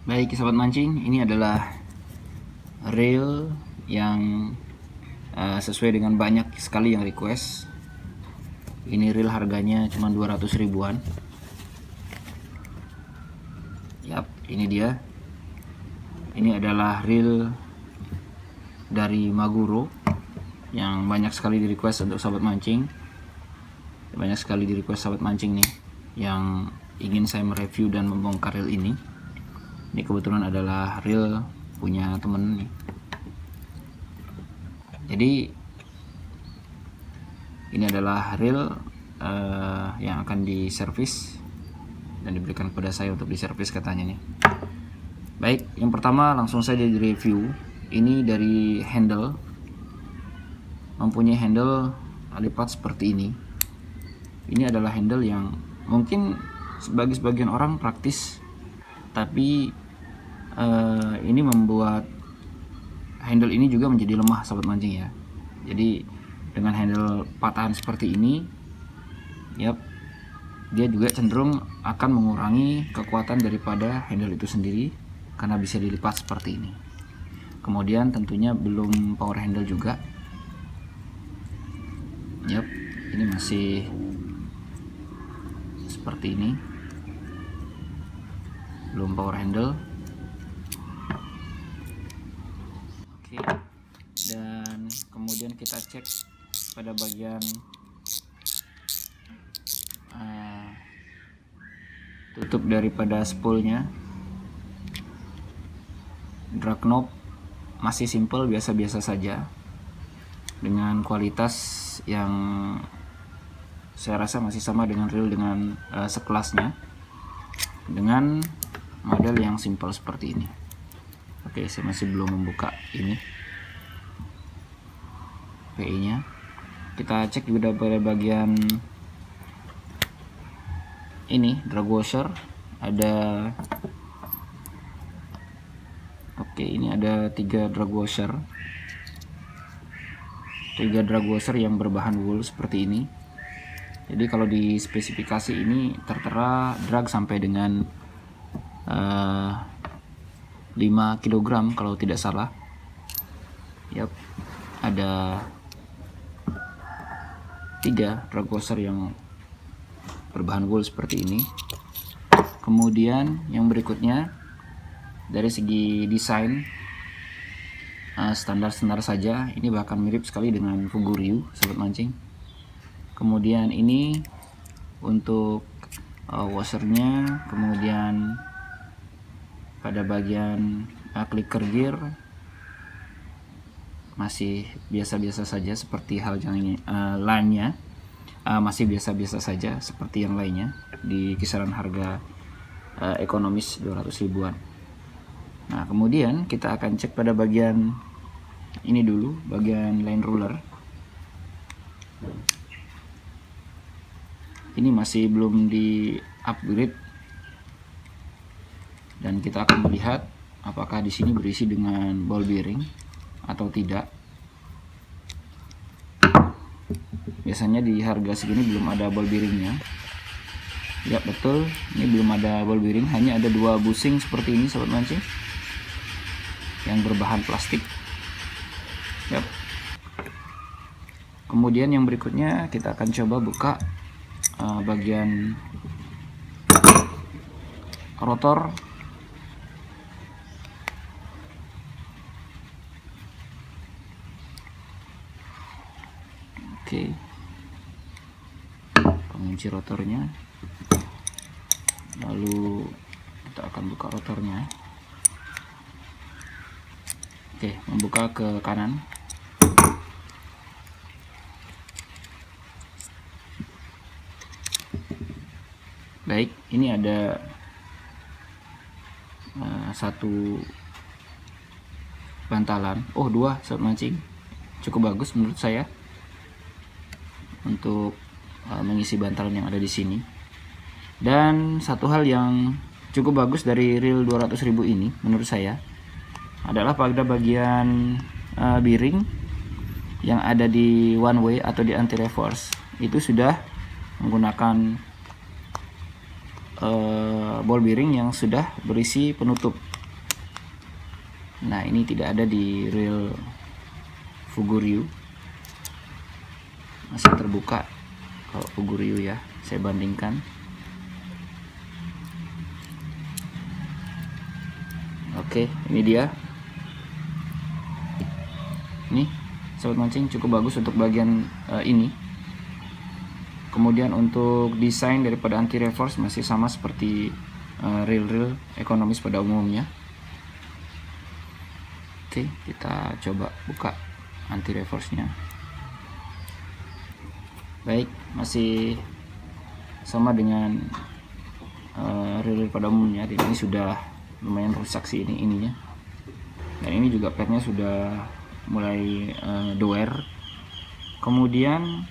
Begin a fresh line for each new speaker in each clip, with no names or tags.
Baik sahabat mancing, ini adalah reel yang sesuai dengan banyak sekali yang request. Ini reel harganya cuma 200 ribuan. Yap, ini dia. Ini adalah reel dari Maguro yang banyak sekali di request untuk sahabat mancing. Banyak sekali di request sahabat mancing nih yang ingin saya mereview dan membongkar reel ini. Ini kebetulan adalah reel punya temen nih. Jadi ini adalah reel yang akan diservis dan diberikan kepada saya untuk diservis katanya nih. Baik, yang pertama langsung saja di review. Ini dari handle, mempunyai handle lipat seperti ini. Ini adalah handle yang mungkin bagi sebagian orang praktis, tapi ini membuat handle ini juga menjadi lemah sahabat mancing ya. Jadi dengan handle patahan seperti ini, yap, dia juga cenderung akan mengurangi kekuatan daripada handle itu sendiri karena bisa dilipat seperti ini. Kemudian tentunya belum power handle juga. Yap, ini masih seperti ini, belum power handle. Oke, dan kemudian kita cek pada bagian tutup daripada spoolnya. Drag knob masih simple, biasa-biasa saja, dengan kualitas yang saya rasa masih sama dengan reel dengan sekelasnya, dengan model yang simple seperti ini. Oke, saya masih belum membuka ini PI nya. Kita cek juga pada bagian ini drag washer. Ini ada 3 drag washer, 3 drag washer yang berbahan wool seperti ini. Jadi kalau di spesifikasi ini tertera drag sampai dengan 5 kg kalau tidak salah. Yap, ada 3 drag washer yang berbahan wool seperti ini. Kemudian yang berikutnya, dari segi desain standar-standar saja, ini bahkan mirip sekali dengan Fugu Ryu sahabat mancing. Kemudian ini untuk washernya, kemudian pada bagian clicker gear masih biasa-biasa saja seperti hal yang lainnya, masih biasa-biasa saja seperti yang lainnya di kisaran harga ekonomis 200 ribuan. Nah, kemudian kita akan cek pada bagian ini dulu, bagian line ruler. Ini masih belum di upgrade, dan kita akan melihat apakah di sini berisi dengan ball bearing atau tidak. Biasanya di harga segini belum ada ball bearingnya. Ya betul, ini belum ada ball bearing, hanya ada 2 bushing seperti ini sahabat mancing yang berbahan plastik. Yap. Kemudian yang berikutnya kita akan coba buka bagian rotor. Oke, pengunci rotornya, lalu kita akan buka rotornya. Oke, membuka ke kanan. Baik, ini ada satu bantalan, 2 sahabat mancing, cukup bagus menurut saya untuk mengisi bantalan yang ada di sini. Dan satu hal yang cukup bagus dari reel 200 ribu ini menurut saya adalah pada bagian bearing yang ada di one way atau di anti reverse, itu sudah menggunakan ball bearing yang sudah berisi penutup Nah, ini tidak ada di reel Fugu-Ryu, masih terbuka kalau Fugu-Ryu ya. Saya bandingkan. Oke, ini dia. Ini sobat mancing cukup bagus untuk bagian ini. Kemudian untuk desain daripada anti reverse masih sama seperti reel-reel ekonomis pada umumnya. Oke, kita coba buka anti reverse-nya. Baik, masih sama dengan reel pada umumnya. Ini sudah lumayan rusak sih ininya. Dan ini juga padnya sudah mulai doer. Kemudian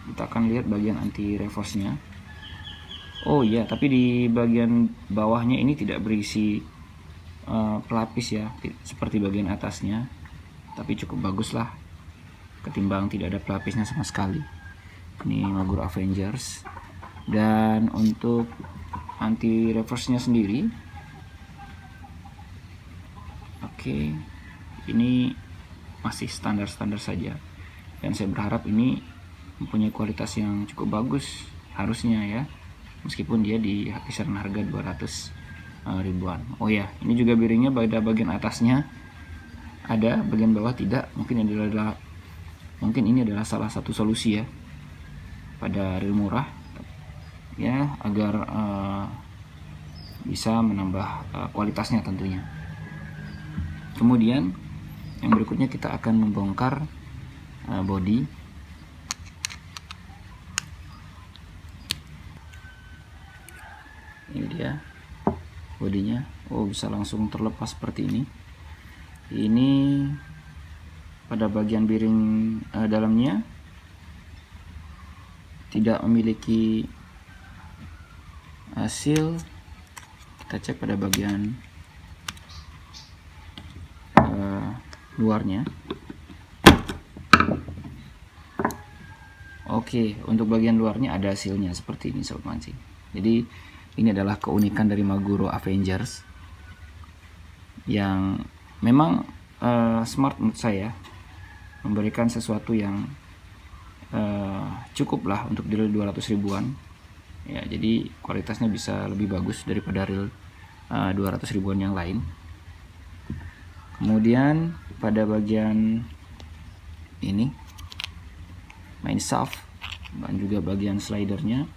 kita akan lihat bagian anti reverse-nya. Oh iya, tapi di bagian bawahnya ini tidak berisi pelapis ya, seperti bagian atasnya. Tapi cukup bagus lah ketimbang tidak ada pelapisnya sama sekali. Ini Maguro Avengers. Dan untuk anti reverse-nya sendiri, oke, ini masih standar-standar saja. Dan saya berharap ini mempunyai kualitas yang cukup bagus harusnya ya, meskipun dia di kisaran harga 200 ribuan. Oh ya, ini juga bearingnya pada bagian atasnya ada, bagian bawah tidak. Mungkin ini adalah salah satu solusi ya pada reel murah ya, agar bisa menambah kualitasnya tentunya. Kemudian yang berikutnya kita akan membongkar bodi. Ini dia bodinya. Oh, bisa langsung terlepas seperti ini. Ini pada bagian bearing dalamnya tidak memiliki hasil. Kita cek pada bagian luarnya. Oke, untuk bagian luarnya ada hasilnya seperti ini sobat mancing. Jadi ini adalah keunikan dari Maguro Avengers yang memang smart menurut saya, memberikan sesuatu yang cukup lah untuk di reel 200 ribuan ya. Jadi kualitasnya bisa lebih bagus daripada reel 200 ribuan yang lain. Kemudian pada bagian ini main shaft dan juga bagian slidernya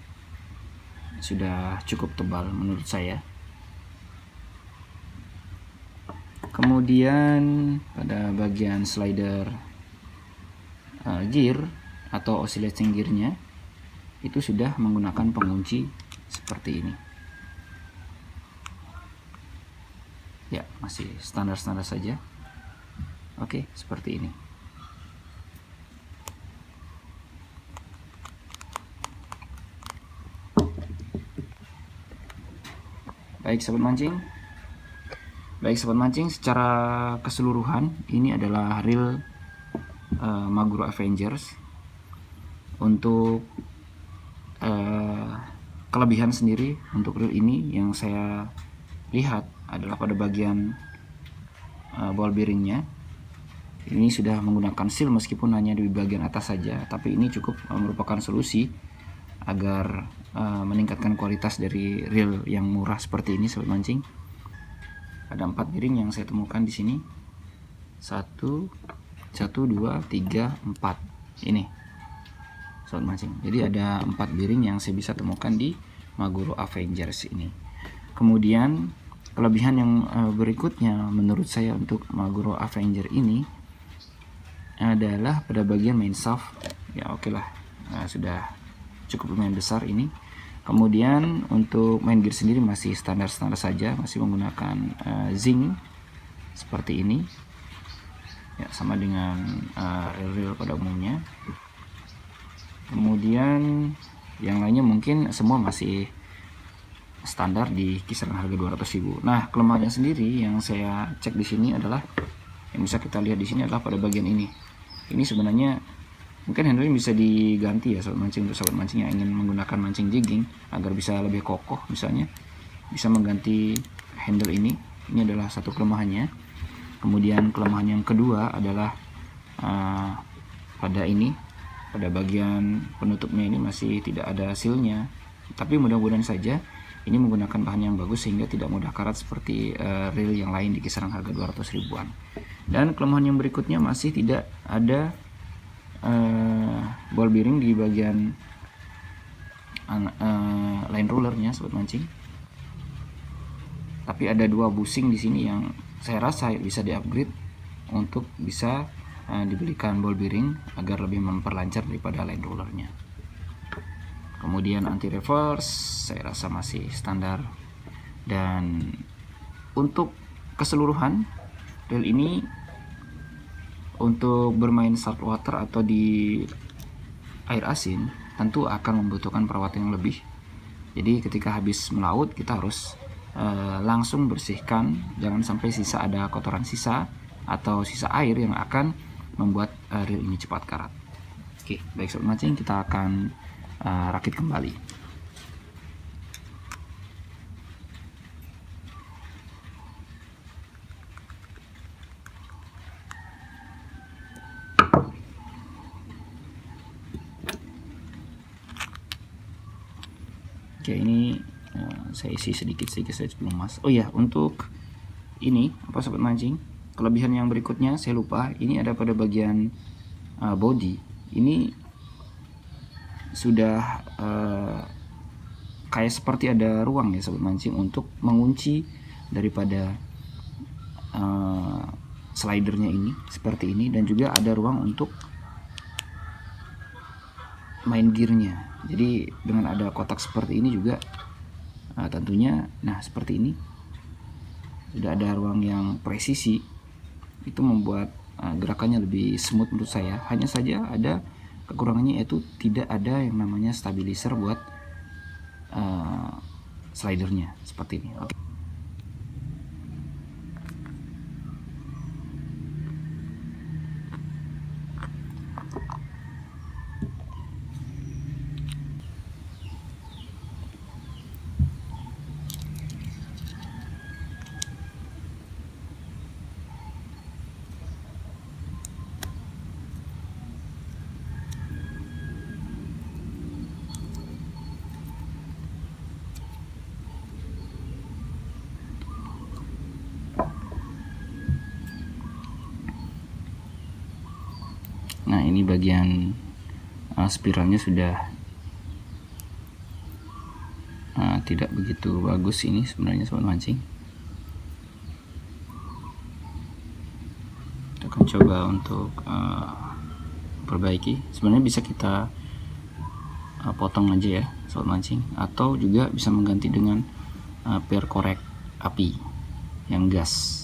sudah cukup tebal menurut saya. Kemudian pada bagian slider gear atau oscillating gearnya itu sudah menggunakan pengunci seperti ini ya, masih standar-standar saja. Oke, seperti ini. Baik sobat mancing, secara keseluruhan ini adalah reel Maguro Avengers. Untuk kelebihan sendiri untuk reel ini yang saya lihat adalah pada bagian ball bearingnya. Ini sudah menggunakan seal meskipun hanya di bagian atas saja, tapi ini cukup merupakan solusi agar meningkatkan kualitas dari reel yang murah seperti ini sobat mancing. Ada 4 bearing yang saya temukan di sini. 1 2 3 4 ini sobat mancing. Jadi ada 4 bearing yang saya bisa temukan di Maguro Avengers ini. Kemudian kelebihan yang berikutnya menurut saya untuk Maguro Avenger ini adalah pada bagian main shaft ya. Oke lah, sudah cukup lumayan besar ini. Kemudian untuk main gear sendiri masih standar-standar saja, masih menggunakan zinc seperti ini ya, sama dengan reel-reel pada umumnya. Kemudian yang lainnya mungkin semua masih standar di kisaran harga 200.000. Nah, kelemahannya sendiri yang saya cek di sini adalah, yang bisa kita lihat di sini adalah pada bagian ini. Ini sebenarnya mungkin handle bisa diganti ya sobat mancing, untuk sobat mancing yang ingin menggunakan mancing jigging agar bisa lebih kokoh, misalnya bisa mengganti handle ini. Ini adalah satu kelemahannya. Kemudian kelemahan yang kedua adalah pada bagian penutupnya ini masih tidak ada sealnya, tapi mudah-mudahan saja ini menggunakan bahan yang bagus sehingga tidak mudah karat seperti reel yang lain di kisaran harga 200 ribuan. Dan kelemahan yang berikutnya masih tidak ada ball bearing di bagian line rollernya, sobat mancing. Tapi ada 2 bushing di sini yang saya rasa bisa di-upgrade untuk bisa dibelikan ball bearing agar lebih memperlancar daripada line rollernya. Kemudian anti reverse saya rasa masih standar. Dan untuk keseluruhan reel ini untuk bermain saltwater atau di air asin tentu akan membutuhkan perawatan yang lebih. Jadi ketika habis melaut kita harus langsung bersihkan, jangan sampai ada kotoran sisa atau sisa air yang akan membuat reel ini cepat karat. Oke, baik sobat mancing, kita akan rakit kembali. Oke, ini saya isi sedikit saja sebelum mas. Oh ya, untuk ini sobat mancing, kelebihan yang berikutnya saya lupa, ini ada pada bagian body. Ini sudah kayak seperti ada ruang ya sobat mancing untuk mengunci daripada slidernya ini seperti ini, dan juga ada ruang untuk main gearnya. Jadi dengan ada kotak seperti ini juga tentunya seperti ini sudah ada ruang yang presisi, itu membuat gerakannya lebih smooth menurut saya. Hanya saja ada kekurangannya, yaitu tidak ada yang namanya stabilizer buat slidernya seperti ini. Oke. Nah, ini bagian spiralnya sudah tidak begitu bagus ini sebenarnya sobat mancing. Kita akan coba untuk perbaiki. Sebenarnya bisa kita potong aja ya sobat mancing, atau juga bisa mengganti dengan per korek api yang gas.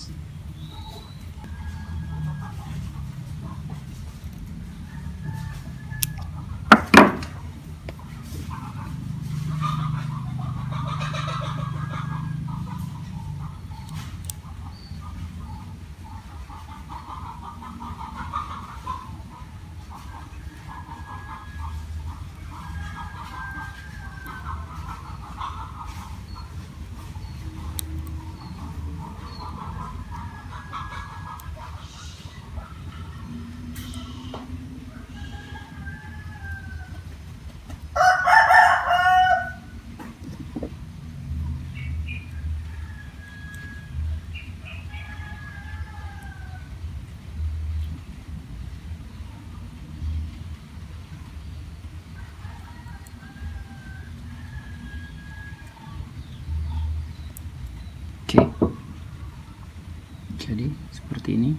Oke, jadi seperti ini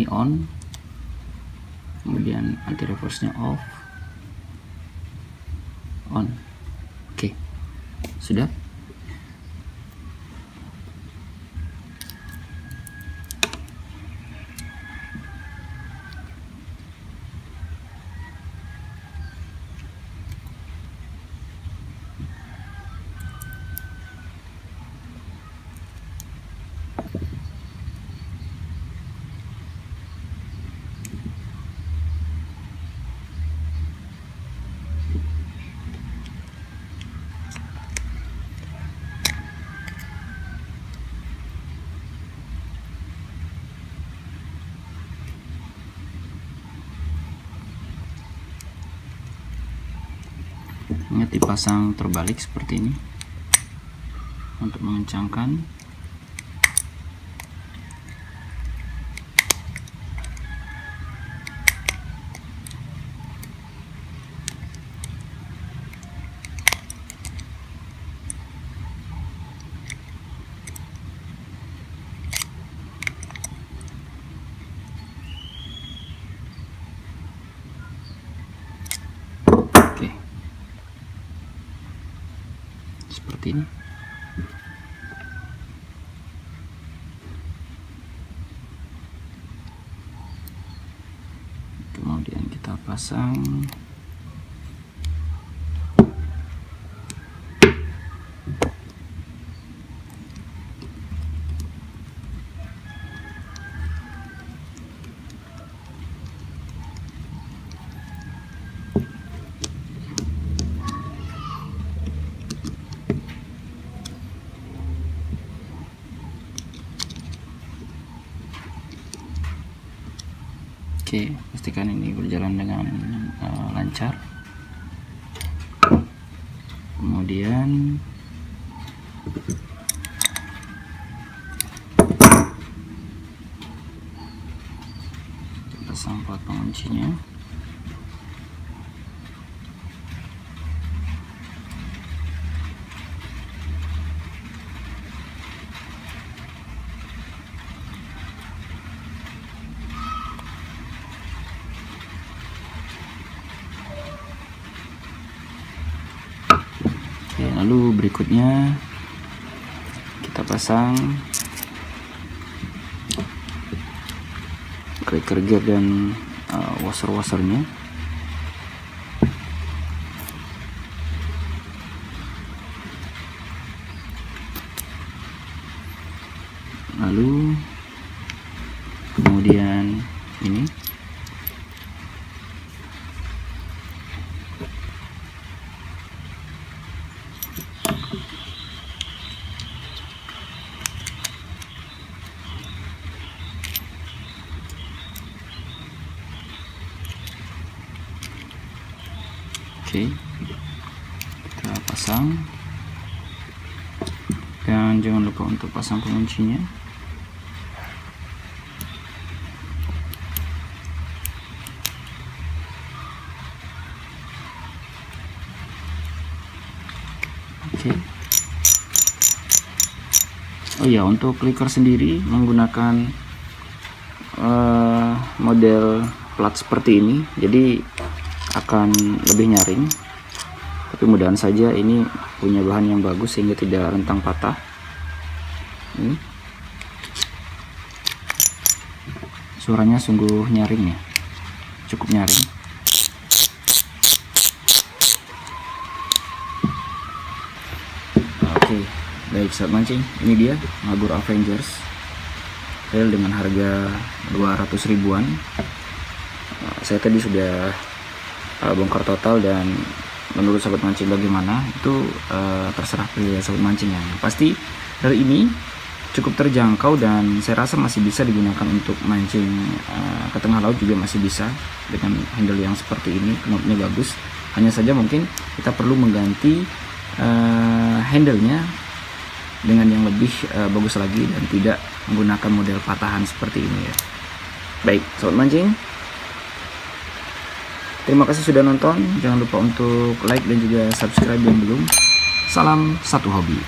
on, kemudian anti reverse nya off, on. Oke, sudah. Ingat dipasang terbalik seperti ini untuk mengencangkan. Seperti ini. Kemudian kita pasang. Oke, pastikan ini berjalan dengan lancar. Kemudian pasang plat penguncinya. Lalu berikutnya kita pasang clicker gear dan washer-washernya. Lalu kemudian ini oke, kita pasang dan jangan lupa untuk pasang penguncinya. Oke. Oh ya, untuk clicker sendiri menggunakan model plat seperti ini, jadi akan lebih nyaring, tapi mudahan saja ini punya bahan yang bagus sehingga tidak rentang patah. Ini suaranya sungguh nyaring ya, cukup nyaring. Oke, baik sahabat mancing, ini dia Maggur Avengers reel dengan harga 200 ribuan. Saya tadi sudah bongkar total, dan menurut sahabat mancing bagaimana itu terserah pilih sahabat mancing ya. Pasti dari ini cukup terjangkau dan saya rasa masih bisa digunakan untuk mancing ke tengah laut juga masih bisa dengan handle yang seperti ini. Knopnya bagus, hanya saja mungkin kita perlu mengganti handle-nya dengan yang lebih bagus lagi dan tidak menggunakan model patahan seperti ini ya. Baik sahabat mancing, terima kasih sudah nonton. Jangan lupa untuk like dan juga subscribe yang belum. Salam satu hobi.